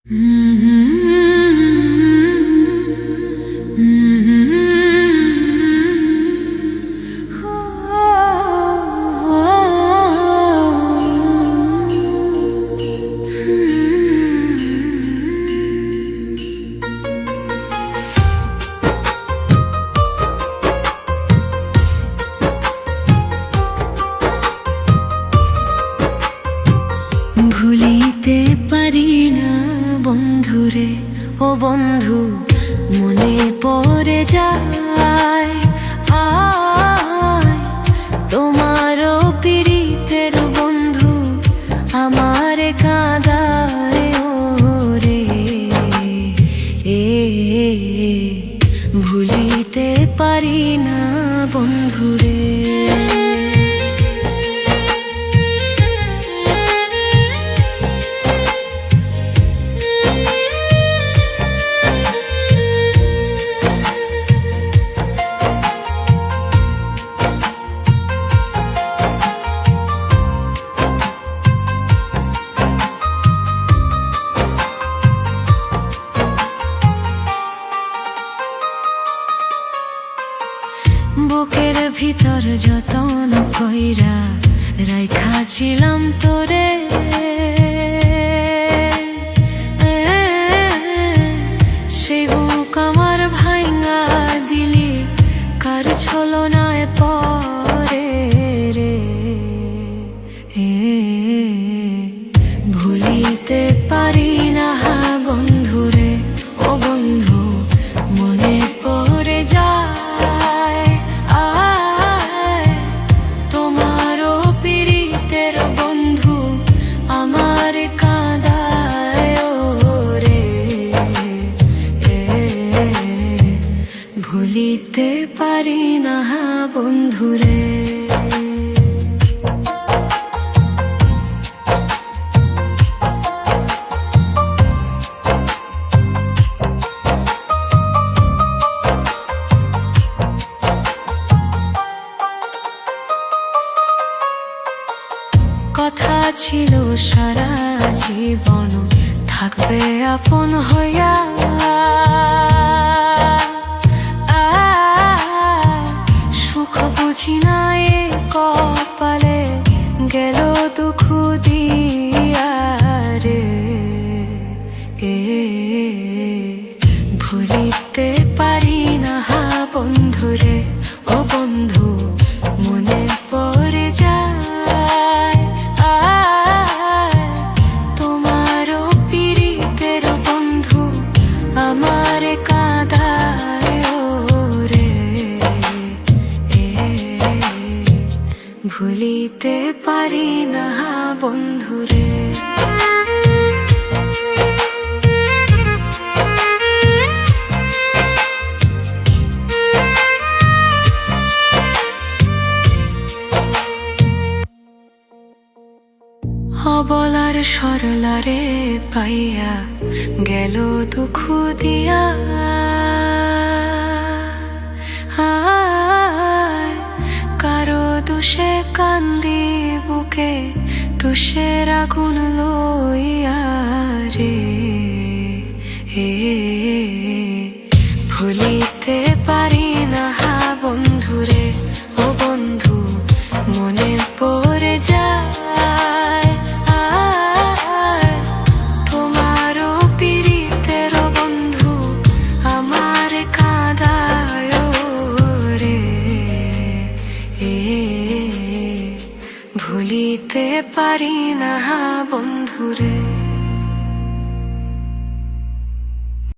ভুলিতে পারি না বন্ধুরে, ও বন্ধু মনে পড়ে যায়। তোমারও পীড়িতের বন্ধু আমার কাঁদায় রে। ভুলিতে পারি না বন্ধুরে। বুকের ভিতর যতন কইরা রাইখাছিলাম তোরে, সেই বুক আমার ভাঙা দিলি কার ছলনায় পরে রে। ভুলিতে পারি না বন্ধুরে, ও বন্ধু মনে পড়ে যায়। ভুলিতে পারি না বন্ধুরে। কথা ছিল সারা জীবন থাকবে আপন হইয়া, বুঝি না এ কপালে গেল দুঃখ দিয়া রে। ভুলিতে পারি না বন্ধুরে, ও বন্ধু মনে পড়ে যায়। তোমারও পীড়িতের বন্ধু আমার কাঁদায় রে। ভুলিতে পারি না বন্ধুরে। অবলার সরলারে পাইয়া গেল দুঃখ দিয়া, কারো দোষে কান্দি বুকে তুষের আগুন লইয়া রে। ভুলিতে পারি না বন্ধুরে, ও বন্ধু মনে পড়ে যায়। তোমারও পীড়িতের বন্ধু আমার কাঁদায় রে। ভুলিতে পারি না বন্ধুরে।